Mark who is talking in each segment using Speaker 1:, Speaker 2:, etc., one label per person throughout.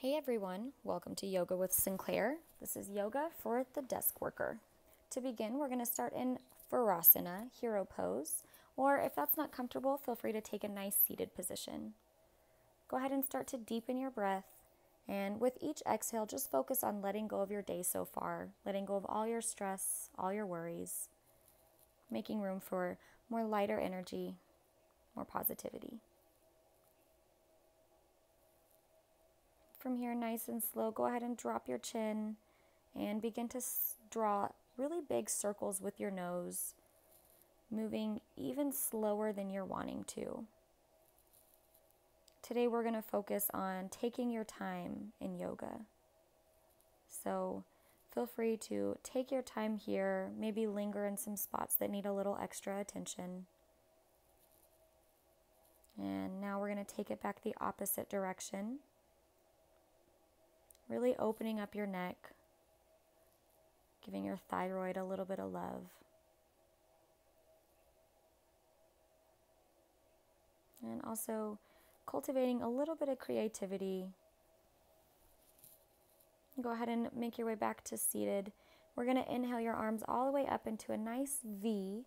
Speaker 1: Hey everyone, welcome to Yoga with Sinclair. This is yoga for the desk worker. To begin, we're going to start in Virasana, hero pose, or if that's not comfortable, feel free to take a nice seated position. Go ahead and start to deepen your breath, and with each exhale, just focus on letting go of your day so far, letting go of all your stress, all your worries, making room for more lighter energy, more positivity. From here, nice and slow, go ahead and drop your chin and begin to draw really big circles with your nose, moving even slower than you're wanting to. Today we're going to focus on taking your time in yoga. So feel free to take your time here, maybe linger in some spots that need a little extra attention. And now we're going to take it back the opposite direction. Really opening up your neck, giving your thyroid a little bit of love. And also cultivating a little bit of creativity. Go ahead and make your way back to seated. We're going to inhale your arms all the way up into a nice V.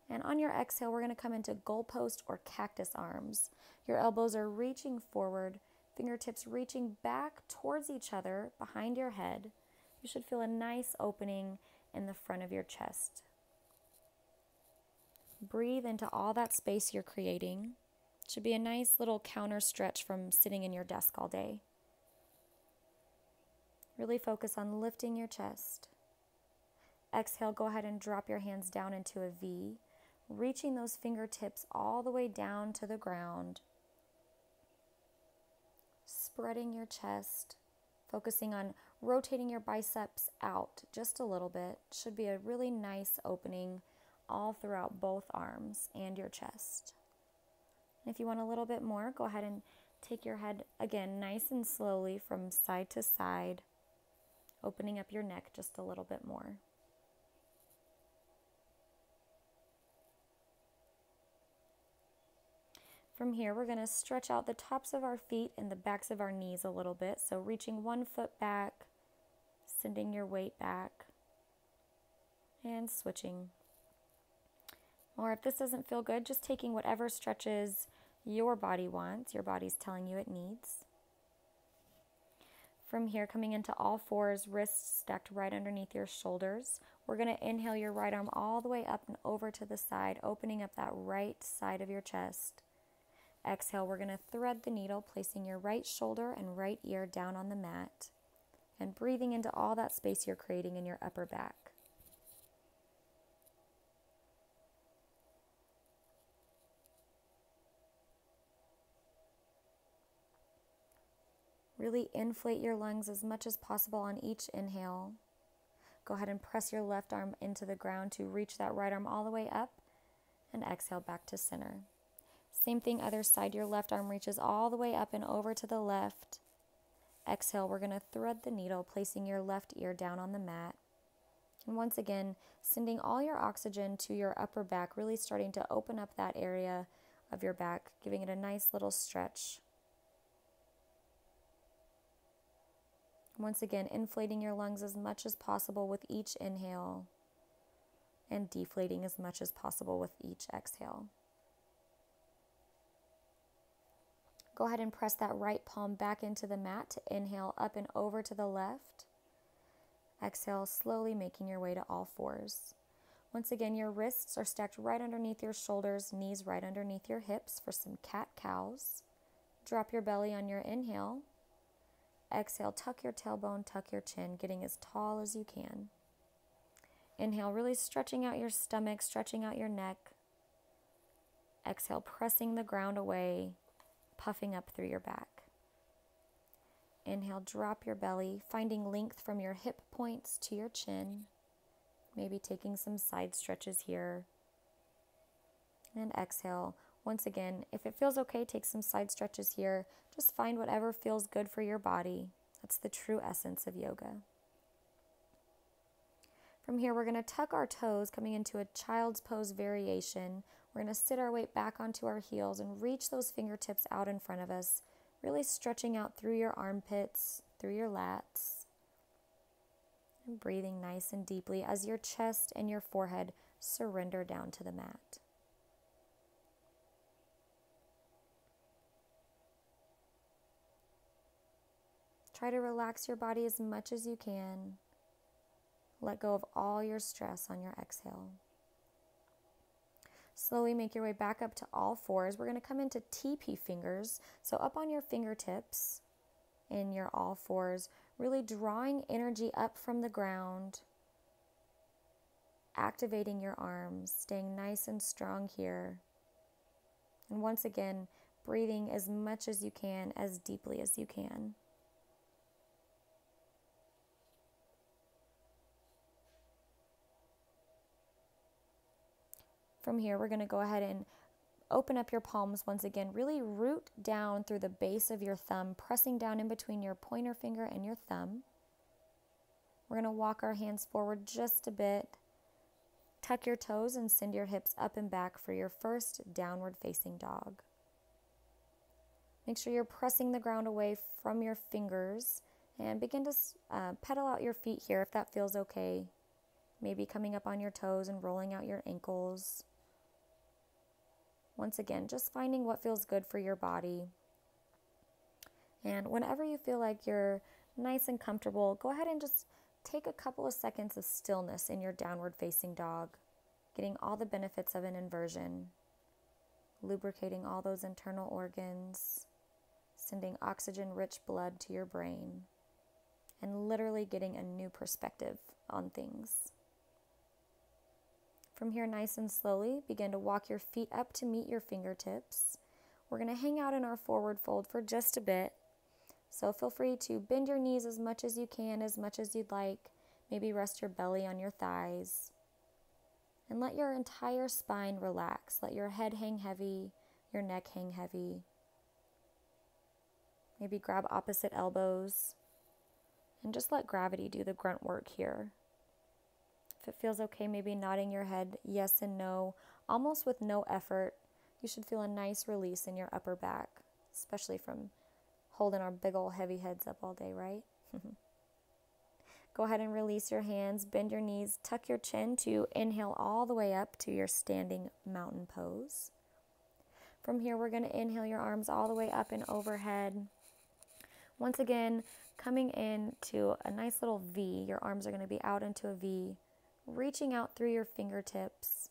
Speaker 1: And on your exhale, we're going to come into goalpost or cactus arms. Your elbows are reaching forward, fingertips reaching back towards each other behind your head. You should feel a nice opening in the front of your chest. Breathe into all that space you're creating. It should be a nice little counter stretch from sitting in your desk all day. Really focus on lifting your chest. Exhale, go ahead and drop your hands down into a V, reaching those fingertips all the way down to the ground. Spreading your chest, focusing on rotating your biceps out just a little bit. Should be a really nice opening all throughout both arms and your chest. And if you want a little bit more, go ahead and take your head again nice and slowly from side to side, opening up your neck just a little bit more. From here, we're going to stretch out the tops of our feet and the backs of our knees a little bit. So reaching one foot back, sending your weight back, and switching. Or if this doesn't feel good, just taking whatever stretches your body wants, your body's telling you it needs. From here, coming into all fours, wrists stacked right underneath your shoulders. We're going to inhale your right arm all the way up and over to the side, opening up that right side of your chest. Exhale, we're going to thread the needle, placing your right shoulder and right ear down on the mat and breathing into all that space you're creating in your upper back. Really inflate your lungs as much as possible on each inhale. Go ahead and press your left arm into the ground to reach that right arm all the way up and exhale back to center. Same thing, other side, your left arm reaches all the way up and over to the left. Exhale, we're going to thread the needle, placing your left ear down on the mat. And once again, sending all your oxygen to your upper back, really starting to open up that area of your back, giving it a nice little stretch. Once again, inflating your lungs as much as possible with each inhale and deflating as much as possible with each exhale. Go ahead and press that right palm back into the mat to inhale up and over to the left. Exhale, slowly making your way to all fours. Once again, your wrists are stacked right underneath your shoulders, knees right underneath your hips for some cat-cows. Drop your belly on your inhale. Exhale, tuck your tailbone, tuck your chin, getting as tall as you can. Inhale, really stretching out your stomach, stretching out your neck. Exhale, pressing the ground away, puffing up through your back. Inhale, drop your belly, finding length from your hip points to your chin. Maybe taking some side stretches here. And exhale. Once again, if it feels okay, take some side stretches here. Just find whatever feels good for your body. That's the true essence of yoga. From here, we're going to tuck our toes, coming into a child's pose variation. We're going to sit our weight back onto our heels and reach those fingertips out in front of us, really stretching out through your armpits, through your lats, and breathing nice and deeply as your chest and your forehead surrender down to the mat. Try to relax your body as much as you can. Let go of all your stress on your exhale. Slowly make your way back up to all fours. We're going to come into TP fingers. So up on your fingertips in your all fours, really drawing energy up from the ground, activating your arms, staying nice and strong here. And once again, breathing as much as you can, as deeply as you can. From here, we're going to go ahead and open up your palms once again. Really root down through the base of your thumb, pressing down in between your pointer finger and your thumb. We're going to walk our hands forward just a bit. Tuck your toes and send your hips up and back for your first downward facing dog. Make sure you're pressing the ground away from your fingers and begin to pedal out your feet here if that feels okay. Maybe coming up on your toes and rolling out your ankles. Once again, just finding what feels good for your body. And whenever you feel like you're nice and comfortable, go ahead and just take a couple of seconds of stillness in your downward facing dog, getting all the benefits of an inversion, lubricating all those internal organs, sending oxygen-rich blood to your brain, and literally getting a new perspective on things. From here, nice and slowly, begin to walk your feet up to meet your fingertips. We're going to hang out in our forward fold for just a bit. So feel free to bend your knees as much as you can, as much as you'd like. Maybe rest your belly on your thighs. And let your entire spine relax. Let your head hang heavy, your neck hang heavy. Maybe grab opposite elbows. And just let gravity do the grunt work here. If it feels okay, maybe nodding your head yes and no, almost with no effort. You should feel a nice release in your upper back, especially from holding our big old heavy heads up all day, right? Go ahead and release your hands, bend your knees, tuck your chin to inhale all the way up to your standing mountain pose. From here, we're going to inhale your arms all the way up and overhead. Once again, coming into a nice little V. Your arms are going to be out into a V. Reaching out through your fingertips,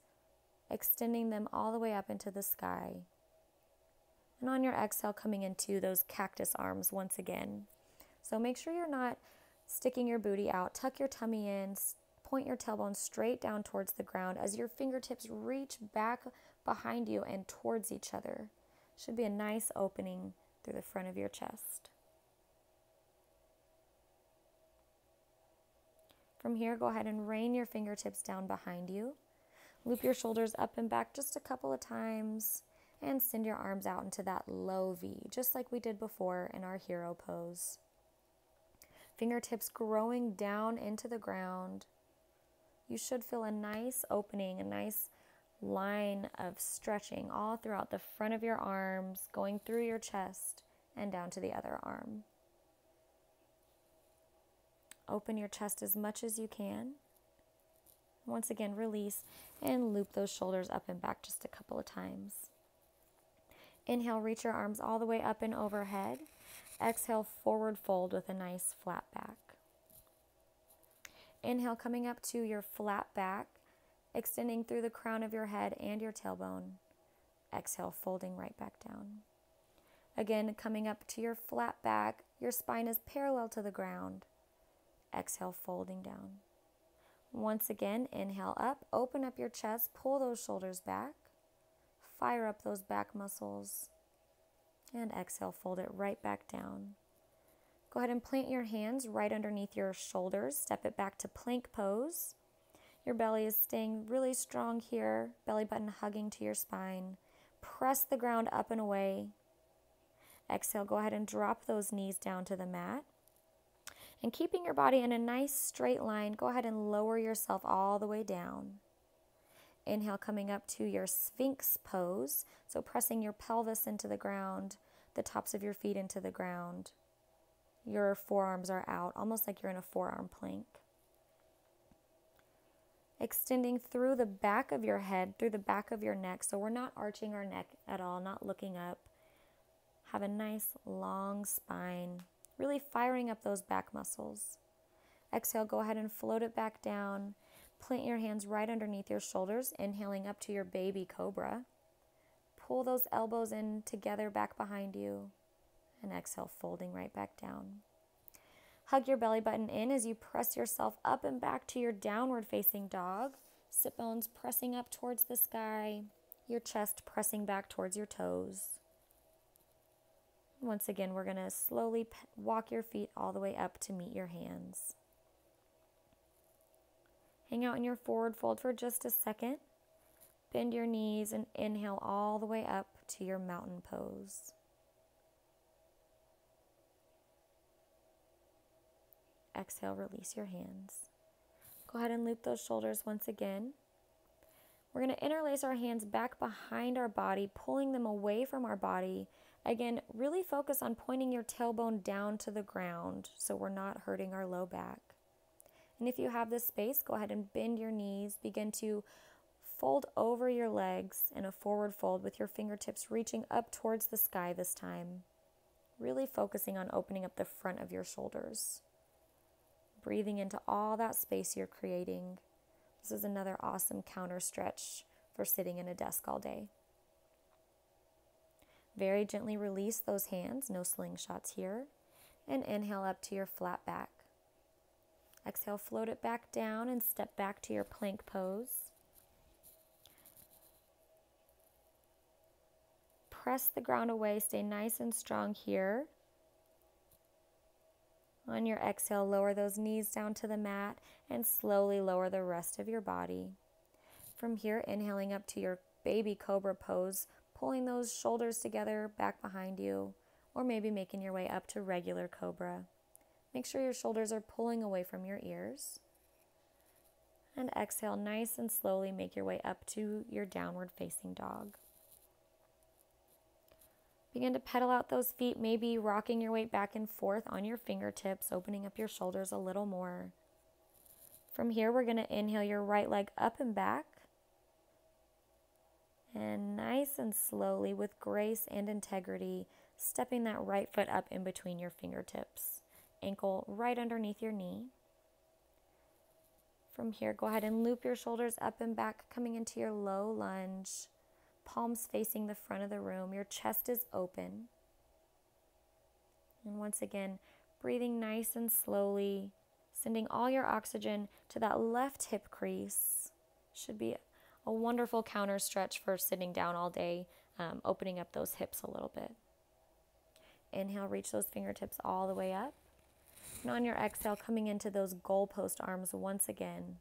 Speaker 1: extending them all the way up into the sky. And on your exhale, coming into those cactus arms once again. So make sure you're not sticking your booty out. Tuck your tummy in, point your tailbone straight down towards the ground as your fingertips reach back behind you and towards each other. Should be a nice opening through the front of your chest. From here, go ahead and rain your fingertips down behind you. Loop your shoulders up and back just a couple of times and send your arms out into that low V, just like we did before in our hero pose. Fingertips growing down into the ground. You should feel a nice opening, a nice line of stretching all throughout the front of your arms, going through your chest and down to the other arm. Open your chest as much as you can. Once again, release and loop those shoulders up and back just a couple of times. Inhale, reach your arms all the way up and overhead. Exhale, forward fold with a nice flat back. Inhale, coming up to your flat back, extending through the crown of your head and your tailbone. Exhale, folding right back down. Again, coming up to your flat back, your spine is parallel to the ground. Exhale, folding down. Once again, inhale up, open up your chest, pull those shoulders back, fire up those back muscles, and exhale, fold it right back down. Go ahead and plant your hands right underneath your shoulders, step it back to plank pose. Your belly is staying really strong here, belly button hugging to your spine. Press the ground up and away. Exhale, go ahead and drop those knees down to the mat. And keeping your body in a nice straight line, go ahead and lower yourself all the way down. Inhale, coming up to your Sphinx pose. So pressing your pelvis into the ground, the tops of your feet into the ground. Your forearms are out, almost like you're in a forearm plank. Extending through the back of your head, through the back of your neck. So we're not arching our neck at all, not looking up. Have a nice long spine, really firing up those back muscles. Exhale, go ahead and float it back down. Plant your hands right underneath your shoulders, inhaling up to your baby cobra. Pull those elbows in together back behind you. And exhale, folding right back down. Hug your belly button in as you press yourself up and back to your downward facing dog. Sit bones pressing up towards the sky, your chest pressing back towards your toes. Once again, we're going to slowly walk your feet all the way up to meet your hands. Hang out in your forward fold for just a second. Bend your knees and inhale all the way up to your mountain pose. Exhale, release your hands. Go ahead and loop those shoulders once again. We're going to interlace our hands back behind our body, pulling them away from our body. Again, really focus on pointing your tailbone down to the ground so we're not hurting our low back. And if you have the space, go ahead and bend your knees. Begin to fold over your legs in a forward fold with your fingertips reaching up towards the sky this time. Really focusing on opening up the front of your shoulders. Breathing into all that space you're creating. This is another awesome counter stretch for sitting in a desk all day. Very gently release those hands, no slingshots here, and inhale up to your flat back. Exhale, float it back down and step back to your plank pose. Press the ground away, stay nice and strong here. On your exhale, lower those knees down to the mat and slowly lower the rest of your body. From here, inhaling up to your baby cobra pose, pulling those shoulders together back behind you, or maybe making your way up to regular cobra. Make sure your shoulders are pulling away from your ears. And exhale, nice and slowly make your way up to your downward facing dog. Begin to pedal out those feet, maybe rocking your weight back and forth on your fingertips, opening up your shoulders a little more. From here, we're going to inhale your right leg up and back. And nice and slowly, with grace and integrity, stepping that right foot up in between your fingertips. Ankle right underneath your knee. From here, go ahead and loop your shoulders up and back, coming into your low lunge. Palms facing the front of the room. Your chest is open. And once again, breathing nice and slowly, sending all your oxygen to that left hip crease. Should be a wonderful counter stretch for sitting down all day, opening up those hips a little bit. Inhale, reach those fingertips all the way up. And on your exhale, coming into those goalpost arms once again.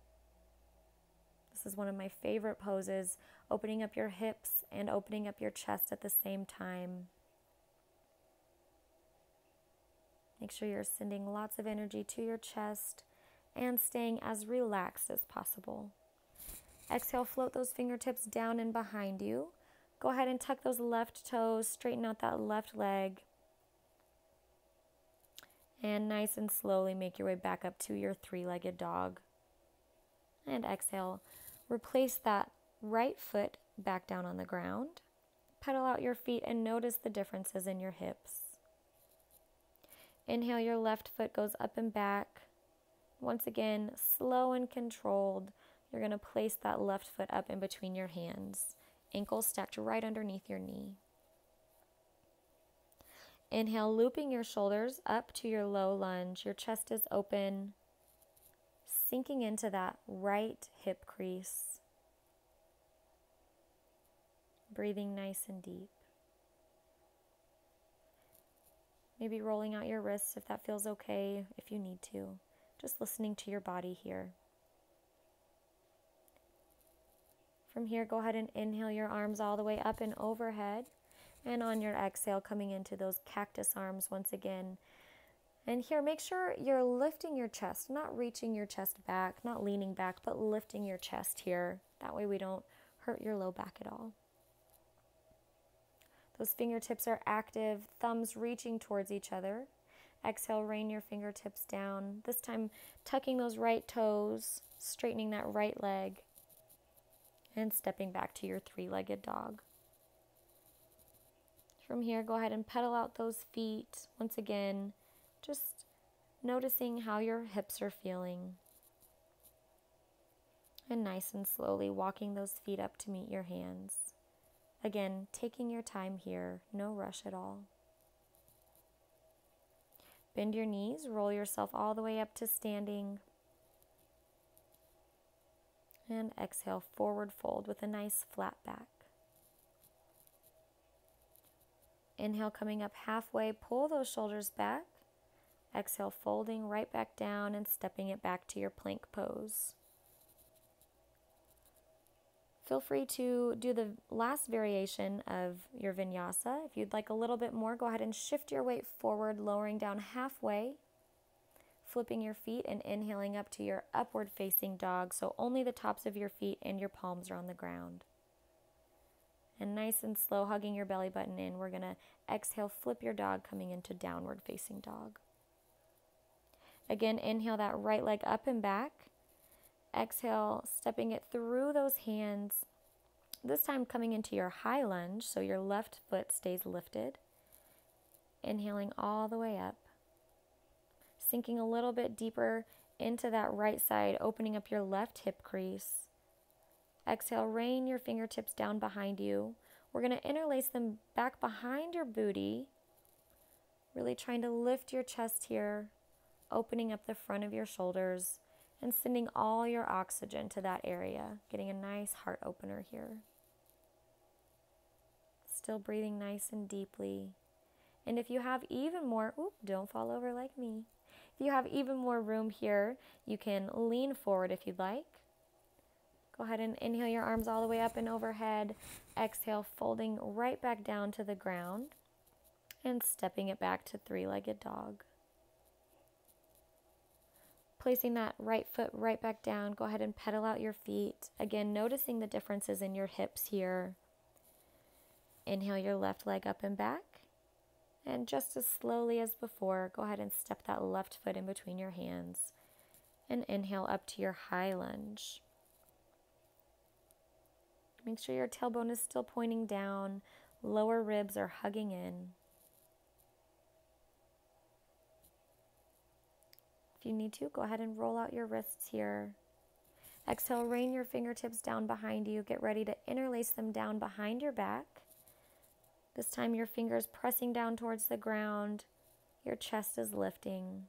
Speaker 1: This is one of my favorite poses, opening up your hips and opening up your chest at the same time. Make sure you're sending lots of energy to your chest and staying as relaxed as possible. Exhale, float those fingertips down and behind you. Go ahead and tuck those left toes, straighten out that left leg. And nice and slowly make your way back up to your three-legged dog. And exhale, replace that right foot back down on the ground. Pedal out your feet and notice the differences in your hips. Inhale, your left foot goes up and back. Once again, slow and controlled, you're going to place that left foot up in between your hands. Ankles stacked right underneath your knee. Inhale, looping your shoulders up to your low lunge. Your chest is open, sinking into that right hip crease. Breathing nice and deep. Maybe rolling out your wrists if that feels okay, if you need to. Just listening to your body here. From here, go ahead and inhale your arms all the way up and overhead. And on your exhale, coming into those cactus arms once again. And here, make sure you're lifting your chest, not reaching your chest back, not leaning back, but lifting your chest here. That way we don't hurt your low back at all. Those fingertips are active, thumbs reaching towards each other. Exhale, rain your fingertips down. This time, tucking those right toes, straightening that right leg, and stepping back to your three-legged dog. From here, go ahead and pedal out those feet. Once again, just noticing how your hips are feeling. And nice and slowly walking those feet up to meet your hands. Again, taking your time here, no rush at all. Bend your knees, roll yourself all the way up to standing. And exhale, forward fold with a nice flat back. Inhale, coming up halfway, pull those shoulders back. Exhale, folding right back down and stepping it back to your plank pose. Feel free to do the last variation of your vinyasa. If you'd like a little bit more, go ahead and shift your weight forward, lowering down halfway, flipping your feet and inhaling up to your upward facing dog, so only the tops of your feet and your palms are on the ground. And nice and slow, hugging your belly button in, we're going to exhale, flip your dog, coming into downward facing dog. Again, inhale that right leg up and back. Exhale, stepping it through those hands. This time coming into your high lunge, so your left foot stays lifted. Inhaling all the way up. Sinking a little bit deeper into that right side, opening up your left hip crease. Exhale, rain your fingertips down behind you. We're going to interlace them back behind your booty. Really trying to lift your chest here, opening up the front of your shoulders and sending all your oxygen to that area, getting a nice heart opener here. Still breathing nice and deeply. And if you have even more, don't fall over like me. If you have even more room here, you can lean forward if you'd like. Go ahead and inhale your arms all the way up and overhead. Exhale, folding right back down to the ground and stepping it back to three-legged dog. Placing that right foot right back down, go ahead and pedal out your feet. Again, noticing the differences in your hips here. Inhale your left leg up and back. And just as slowly as before, go ahead and step that left foot in between your hands. And inhale up to your high lunge. Make sure your tailbone is still pointing down. Lower ribs are hugging in. If you need to, go ahead and roll out your wrists here. Exhale, rain your fingertips down behind you. Get ready to interlace them down behind your back. This time your fingers pressing down towards the ground. Your chest is lifting.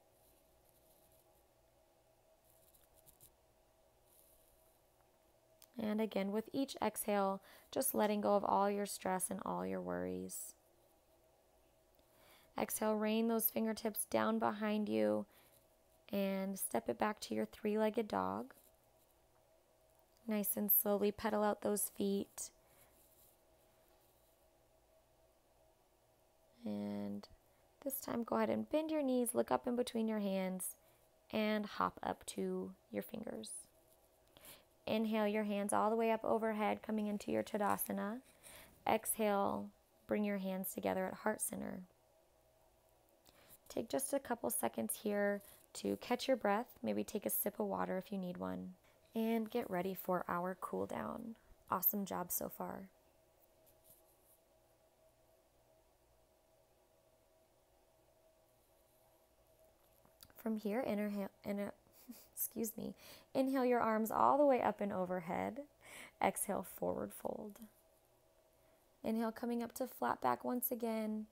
Speaker 1: And again, with each exhale, just letting go of all your stress and all your worries. Exhale, rain those fingertips down behind you. And step it back to your three-legged dog. Nice and slowly pedal out those feet. And this time go ahead and bend your knees, look up in between your hands, and hop up to your fingers. Inhale your hands all the way up overhead, coming into your Tadasana. Exhale, bring your hands together at heart center. Take just a couple seconds here to catch your breath, maybe take a sip of water if you need one, and get ready for our cool down. Awesome job so far. From here, inhale your arms all the way up and overhead. Exhale, forward fold. Inhale, coming up to flat back once again.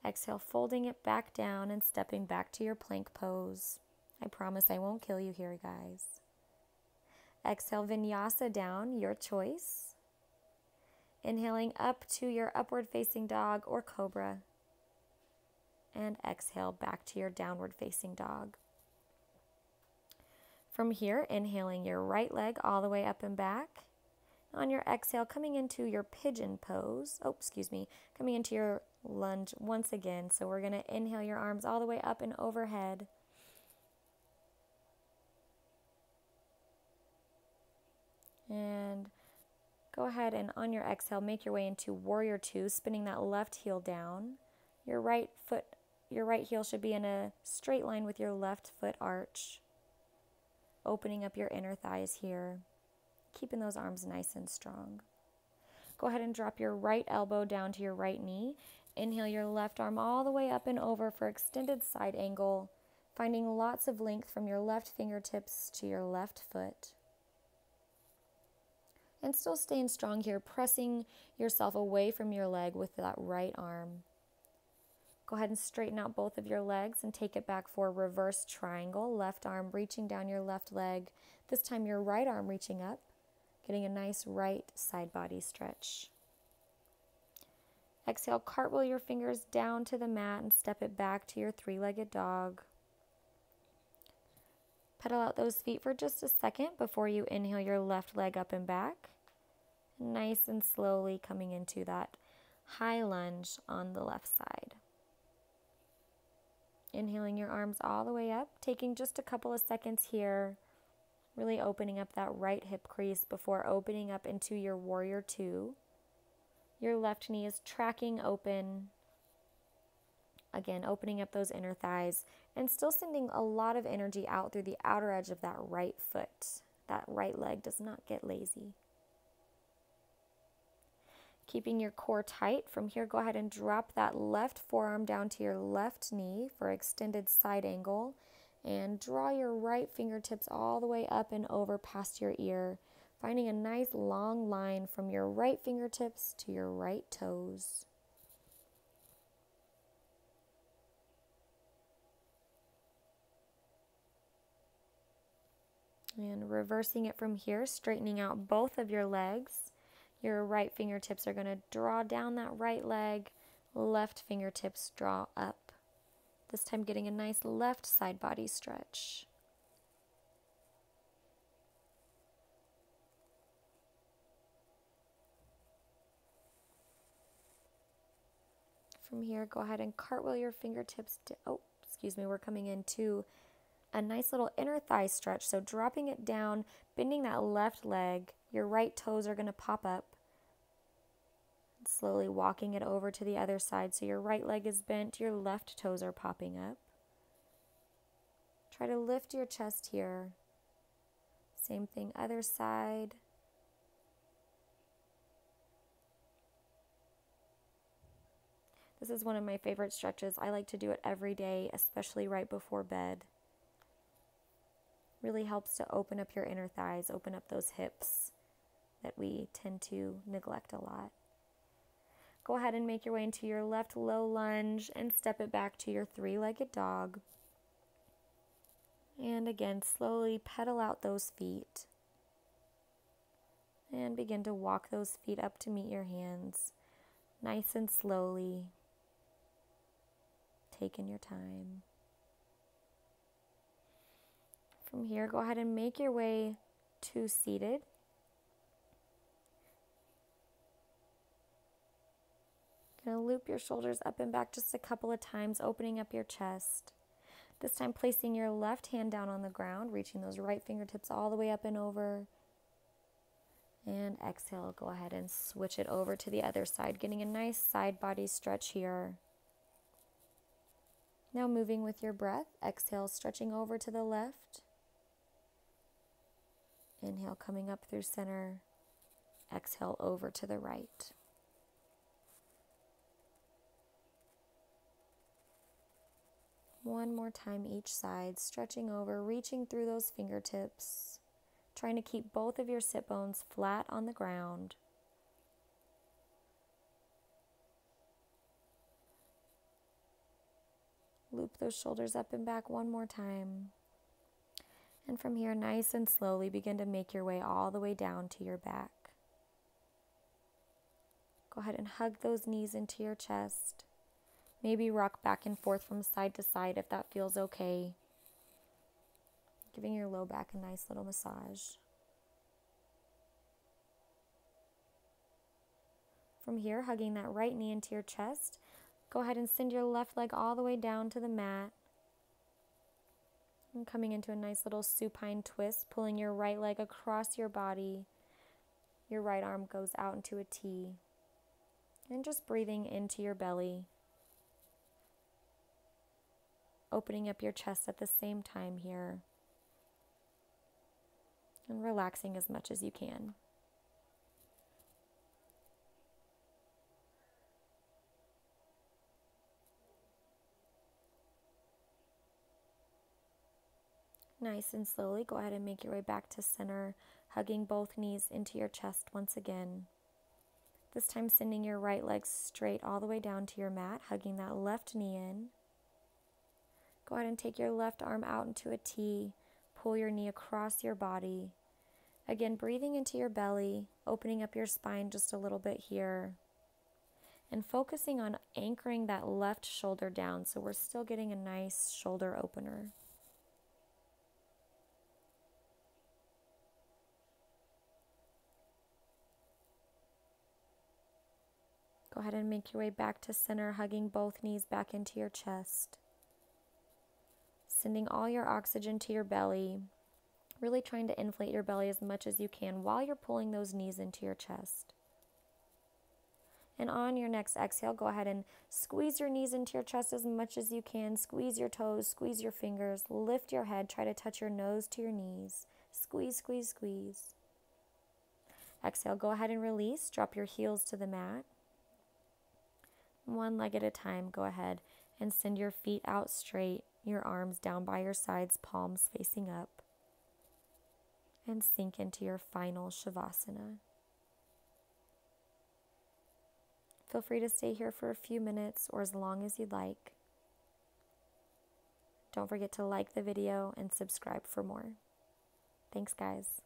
Speaker 1: Exhale, folding it back down and stepping back to your plank pose. I promise I won't kill you here, guys. Exhale, vinyasa down, your choice. Inhaling up to your upward facing dog or cobra. And exhale back to your downward facing dog. From here, inhaling your right leg all the way up and back. On your exhale, coming into your pigeon pose. Coming into your lunge once again. So we're going to inhale your arms all the way up and overhead. And Go ahead and on your exhale, make your way into Warrior Two, spinning that left heel down. Your right heel should be in a straight line with your left foot arch. Opening up your inner thighs here, keeping those arms nice and strong. Go ahead and drop your right elbow down to your right knee. Inhale your left arm all the way up and over for extended side angle, finding lots of length from your left fingertips to your left foot. And still staying strong here, pressing yourself away from your leg with that right arm. Go ahead and straighten out both of your legs and take it back for reverse triangle. Left arm reaching down your left leg. This time your right arm reaching up, getting a nice right side body stretch. Exhale, cartwheel your fingers down to the mat and step it back to your three-legged dog. Pedal out those feet for just a second before you inhale your left leg up and back. Nice and slowly coming into that high lunge on the left side. Inhaling your arms all the way up, taking just a couple of seconds here, really opening up that right hip crease before opening up into your Warrior Two. Your left knee is tracking open. Again, opening up those inner thighs and still sending a lot of energy out through the outer edge of that right foot. That right leg does not get lazy. Keeping your core tight. From here, go ahead and drop that left forearm down to your left knee for extended side angle. And draw your right fingertips all the way up and over past your ear, finding a nice long line from your right fingertips to your right toes. And reversing it from here, straightening out both of your legs. Your right fingertips are going to draw down that right leg, left fingertips draw up. This time getting a nice left side body stretch. From here, go ahead and cartwheel your fingertips to, we're coming into a nice little inner thigh stretch. So dropping it down, bending that left leg, your right toes are going to pop up. Slowly walking it over to the other side. So your right leg is bent, your left toes are popping up. Try to lift your chest here. Same thing, other side. This is one of my favorite stretches. I like to do it every day, especially right before bed. Really helps to open up your inner thighs, open up those hips that we tend to neglect a lot. Go ahead and make your way into your left low lunge and step it back to your three-legged dog. And again, slowly pedal out those feet. And begin to walk those feet up to meet your hands, nice and slowly. Taking your time. From here, go ahead and make your way to seated. Gonna loop your shoulders up and back just a couple of times, opening up your chest. This time placing your left hand down on the ground, reaching those right fingertips all the way up and over. And exhale, go ahead and switch it over to the other side, getting a nice side body stretch here. Now moving with your breath, exhale, stretching over to the left. Inhale, coming up through center. Exhale, over to the right. One more time each side, stretching over, reaching through those fingertips, trying to keep both of your sit bones flat on the ground. Loop those shoulders up and back one more time. And from here, nice and slowly, begin to make your way all the way down to your back. Go ahead and hug those knees into your chest. Maybe rock back and forth from side to side if that feels okay. Giving your low back a nice little massage. From here, hugging that right knee into your chest, go ahead and send your left leg all the way down to the mat. And coming into a nice little supine twist, pulling your right leg across your body. Your right arm goes out into a T. And just breathing into your belly. Opening up your chest at the same time here. And relaxing as much as you can. Nice and slowly, go ahead and make your way back to center, hugging both knees into your chest once again. This time sending your right leg straight all the way down to your mat, hugging that left knee in. Go ahead and take your left arm out into a T, pull your knee across your body. Again, breathing into your belly, opening up your spine just a little bit here. And focusing on anchoring that left shoulder down, so we're still getting a nice shoulder opener. Go ahead and make your way back to center, hugging both knees back into your chest. Sending all your oxygen to your belly, really trying to inflate your belly as much as you can while you're pulling those knees into your chest. And on your next exhale, go ahead and squeeze your knees into your chest as much as you can. Squeeze your toes, squeeze your fingers, lift your head, try to touch your nose to your knees. Squeeze, squeeze, squeeze. Exhale, go ahead and release. Drop your heels to the mat. One leg at a time, go ahead and send your feet out straight, your arms down by your sides, palms facing up. And sink into your final Shavasana. Feel free to stay here for a few minutes or as long as you'd like. Don't forget to like the video and subscribe for more. Thanks, guys.